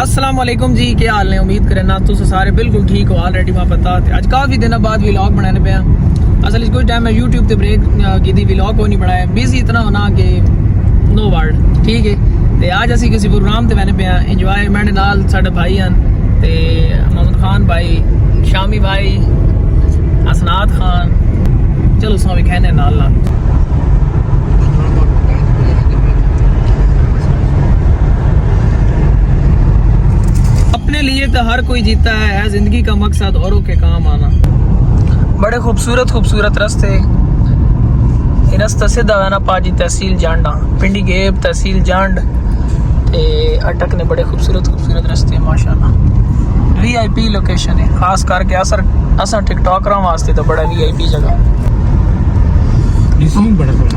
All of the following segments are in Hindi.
अस्सलाम वालेकुम जी, क्या हाल ने? उम्मीद करें ना तुम सारे बिल्कुल ठीक हो। ऑलरेडी मैं पता अज काफ़ी दिन बाद व्लॉग बनाने पे असल कुछ टाइम मैं यूट्यूब पे ब्रेक की थी, व्लॉग को नहीं बनाया, बिजी इतना होना कि नो वर्ड। ठीक है, तो आज असी किसी प्रोग्राम से बने पे इंजॉयमेंट नाल साडे भाई हैं ते मोहम्मद खान भाई, शामी भाई, हसनात खान, चलो सो भी कहने नाल नाल अपने लिए तो हर कोई जीता है जिंदगी का मकसद औरों के काम आना। बड़े खूबसूरत खूबसूरत रास्ते, ये रास्ता सीधा है ना पाजी तहसील जांडा, पिंडी गेब तहसील जांड ते अटक ने बड़े खूबसूरत खूबसूरत रास्ते माशाल्लाह। वीआईपी लोकेशन है, खास करके असा टिकटॉकरा वास्ते तो बड़ा वीआईपी जगह,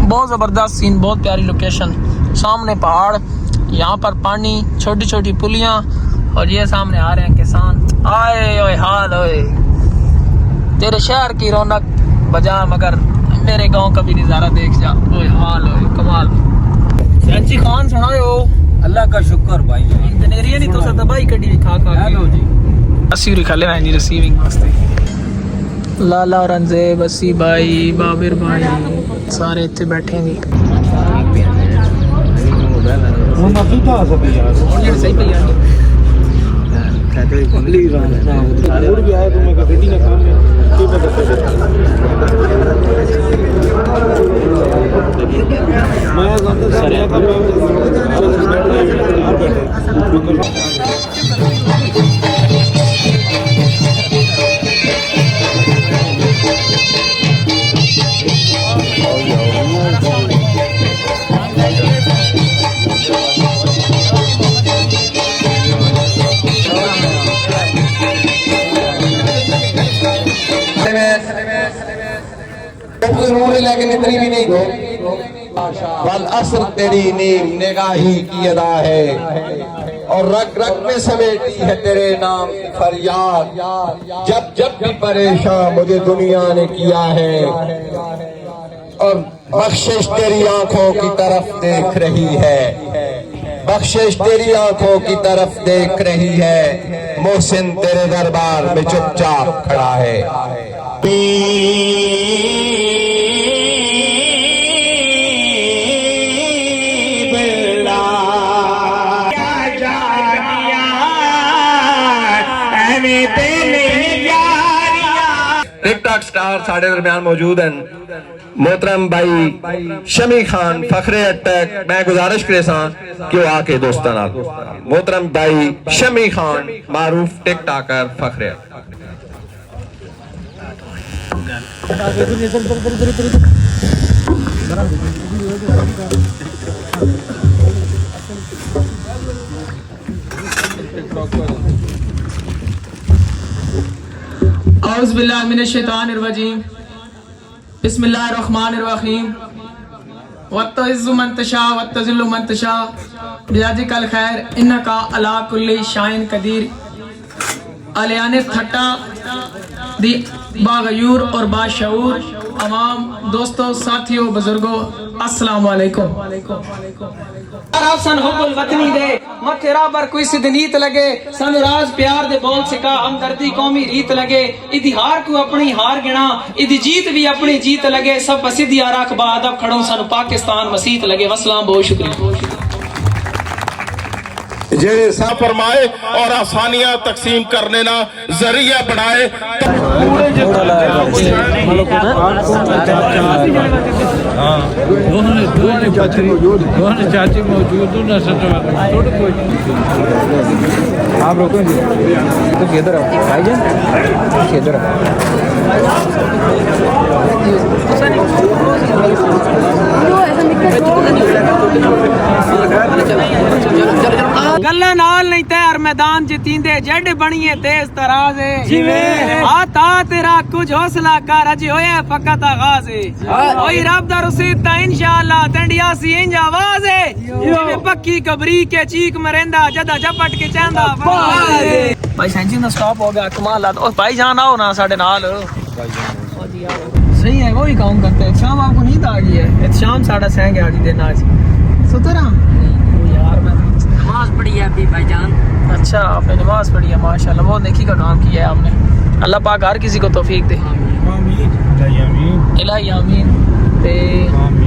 बहुत ज़बरदस्त सीन, बहुत प्यारी लोकेशन। सामने पहाड़, यहाँ पर पानी, छोटी छोटी पुलियाँ, और ये सामने आ रहे हैं किसान। आए ओए हाल ओए, तेरे शहर की रौनक बजा मगर मेरे गांव का भी नज़ारा देख जा। ओए हाल ओए कमाल। सच्ची खान सुनाओ। अल्लाह का शुक्र भाई। इंजीनियरिंग नहीं तो सदा भाई कड़ी खा खा हेलो जी। अस्सी खा लेना जी रिसीविंग वास्ते। लाला औरंगजेब, अस्सी भाई, बाबिर भाई सारे इतने बैठे हैं। सही पे यार लेकिन इतनी भी नहीं दो। वल असर तेरी नीम निगाही की अदा है, और रग रग में समेटी है तेरे नाम की फरियाद। जब जब भी परेशान मुझे दुनिया ने किया है, और बख्शिश तेरी आंखों की तरफ देख रही है, बख्शिश तेरी आंखों की तरफ देख रही है। मोहसिन तेरे दरबार में चुपचाप खड़ा है। टिकटॉक स्टार साढ़े दरमियान मौजूद हैं। मोहतरम भाई शमी खान फखरे अटैक, मैं गुजारिश करे कि वो आके दोस्तां नाल। मोहतरम भाई शमी खान मारूफ टिकटॉकर फखरे औज़ु बिल्लाहि मिनश शैतानिर रजीम, बिस्मिल्लाहिर रहमानिर रहीम। वत्तइज़्ज़ु मन तशा वत्तज़िल्लु मन तशा बियदिकल खैर इन्नका अला कुल्ली शाइन कदीर। अलियाने ठट्टा दी बागयूर और बाशऊर तमाम दोस्तों, साथियों, बुजुर्गों, अस्सलाम वालेकुम। सन हुब्बुल वतनी दे मथेरा पर कोई सिद्धनीत लगे, सन राज प्यार दे बोल सिका, हमदर्दी कौमी रीत लगे। इदी हार को अपनी हार गिना, इदी जीत भी अपनी जीत लगे। सब सिद्धि आराख बादब खड़ो सन पाकिस्तान मसीत लगे। वसलाम, बहुत शुक्रिया। जे सा फरमाए और आसानियां तकसीम करने ना जरिया बनाए। चाची मौजूद आप रोको तो किधर भाईजान, किधर गल्ला नाल नहीं तैयार मैदान जीतींदे, जड बनिए तेज तराज आता तेरा कुछ हौसला कर, अज होया फकत आगाज ओई रब दा रसीद ता इंशाअल्लाह तंडिया सी इंज आवाज है जिਵੇਂ पक्की कबरी के चीक मरेंदा जदा झपट के चांदा भाई। सेंचुरी ना स्टॉप हो गया, कमाल। और भाई जान आओ ना साडे नाल, सही है वही काम करते हैं। शाम आपको नींद आ गई है? शाम साढ़ा सह गया दिन आज सुतरा यार, मैं नमाज पढ़ी है अभी भाईजान, बस अच्छा, आपने नमाज पढ़ी है, माशाल्लाह, बहुत नेकी का काम किया है आपने। अल्लाह पाक हर किसी को तौफीक दे। इलाही आमीन। ते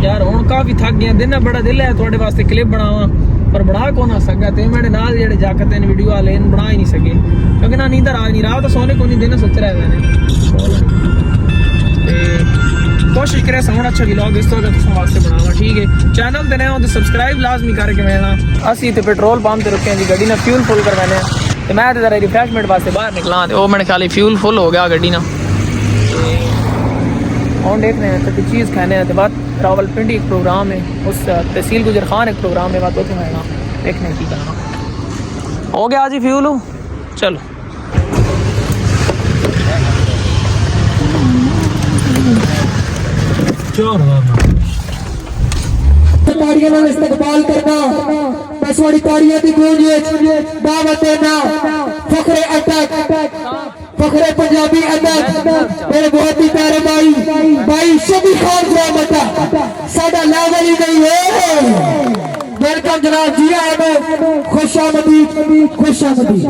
यार हुण काफ़ी थक गया, दिन बड़ा दिल है थोड़े वास्ते क्लिप बनावा पर बना को ना सका। ते मेरे नाल जेड़े जाकत ने वीडियो वाले बना ही नहीं सके क्योंकि ना नींदर आ नहीं रहा, तो सोने को नहीं, दिन सुत रहे मैंने। कोशिश करे सोना अच्छा व्लॉग इस तरह तुम वास्ते बनावा, ठीक है। चैनल ते नए हो तो सब्सक्राइब लाजमी करके वेना। असी ते पेट्रोल पंप ते रुके हैं जी, गड्डी ना फ्यूल फुल करवाने, तो मैं तो जरा रिफ्रेशमेंट वास्ते बाहर निकला, तो वो मैंने ख्याल फ्यूल फुल हो गया गड्डी ना। और देख रहे हैं तो चीज़ खाने हैं, तो बात रावलपिंडी एक प्रोग्राम है, उस तहसील गुजर खान एक प्रोग्राम है, बात होते हैं देखने की करना। हो गया जी फ्यूल, चलो। ताड़ियां नाल इस्तकबाल करना, बसवाड़ी ताड़ियां दी गूंज विच दावत देना। फखरे अटक, फखरे पंजाबी अटक, मेरे बहुत ही प्यारे भाई शबी खान मटा साडा लेवल ही नहीं है। वेलकम जनाब, जी आए, खुशामदीद, खुशामदीद।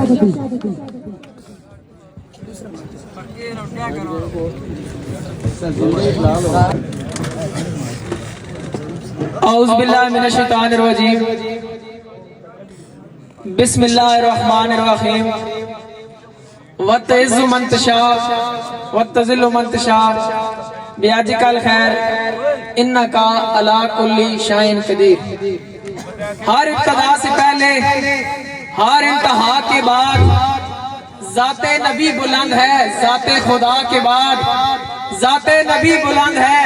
औज़ु बिल्लाहि मिनश शैतानिर रजीम, बिस्मिल्लाहिर रहमानिर रहीम। वतइज़्ज़ु मन तशा वतज़िल्लु मन तशा बियदिकल खैर इन्नका अला कुल्ली शैइन क़दीर। हर इब्तिदा से पहले, हर इंतहा के बाद ज़ाते नबी बुलंद है, ज़ाते खुदा के बाद ज़ाते नबी बुलंद है,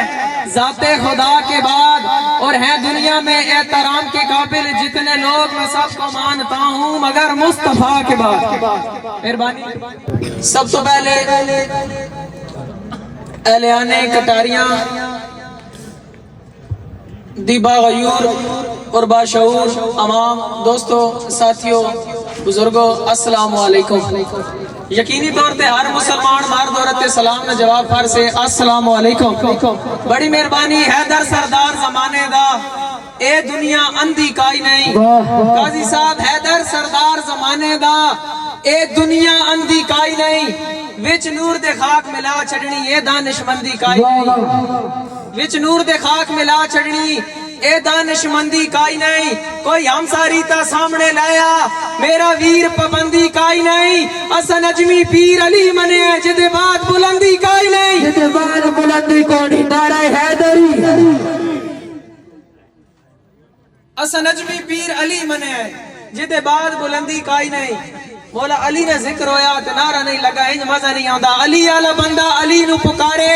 ज़ाते खुदा के बाद, और है दुनिया में एहतराम के काबिल जितने लोग मैं सबको मानता हूँ मगर मुस्तफा के बाद। मेहरबानी। सब तो पहले एहलियाने कटारियां दीबा गयूर और बाशऊर अमाम दोस्तों, साथियों, बुजुर्गों, अस्सलाम वालेकुम। यकीनी तौर पे हर मुसलमान मर्द औरत सलाम ने जवाब फर से अस्सलाम वालेकुम। बड़ी मेहरबानी, हैदर सरदार जमाने दा, ए दुनिया अंधी काई नहीं। काजी साहब, हैदर सरदार जमाने दा, ए दुनिया अंधी काई नहीं। विच नूर दे खाक मिला छड़नी, ए दानिशमंदी काई नहीं। विच नूर दे खाक मिला छड़नी, ए दानिशमंदी काई नहीं। कोई हमसारी ता सामने लाया, मेरा वीर पाबंदी काई नहीं। असन अजमी पीर अली मने, जिदे बाद बुलंदी काई नहीं। जिदे बाद बुलंदी कोनी, नारा हैदरी। असन अजमी पीर अली मने, जिदे बाद बुलंदी काई नहीं। मौला अली ने जिक्र होया ते नारा नहीं लगा, इंज मजा नहीं आंदा। अली आला बंदा अली नु पुकारे,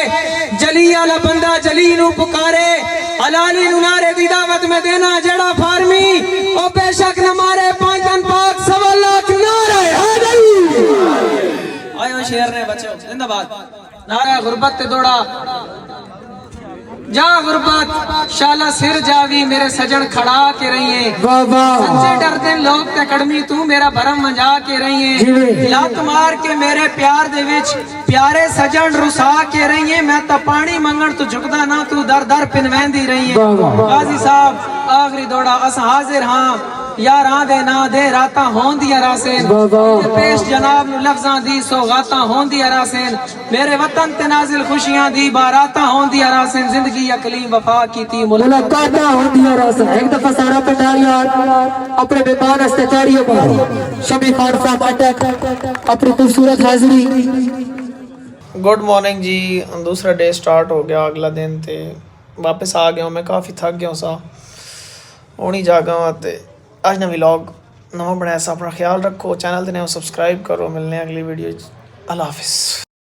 जली आला बंदा जली नु पुकारे। हलाली नु नारे दी दावत में देना जड़ा फार्मी, ओ बेशक न मारे पांचन पाक 1.25 लाख नारे हैदरी। आयो शेर ने बच्चों जिंदाबाद। नारा गुरबत ते दौड़ा जा गुरबत शाला सिर जावी, मेरे सजन खड़ा के रहिए। सच्चे डरते लोग ते कड़मी, तू मेरा भरम मंजा के रहिए। लत मार के मेरे प्यार दे विच प्यारे सजन रुसा के रहिए। मैं तो पानी मंगण तू झुकदा ना, तू दर दर पिनवैंदी रहिए। गाजी साहब आखिरी दौड़ा, अस हाजिर हाँ यारां दे ना दे रातां होंदियां रासेन। पेश जनाब नु लफ्जां दी सौगातां होंदियां रासेन। मेरे वतन ते नाजिल खुशियां दी बारातां होंदियां रासेन। जिंदगी अकलीम वफा कीती मुलाकातां होंदियां रासेन। एक दफा सारा पंडालियां अपने मेहमान हस्ते ताड़ियों मारो। शबी खान साहब अटक अपनी खूबसूरत हाजिरी। गुड मॉर्निंग जी, दूसरा डे स्टार्ट हो गया, अगला दिन ते वापस आ गया हूँ। मैं काफ़ी थक गया हूँ सा, हूँ ही जागा ते आज ना व्लॉग नवा बनाया सा। अपना ख्याल रखो, चैनल ते नए सब्सक्राइब करो। मिलने अगली वीडियो। अल्लाह हाफिज़।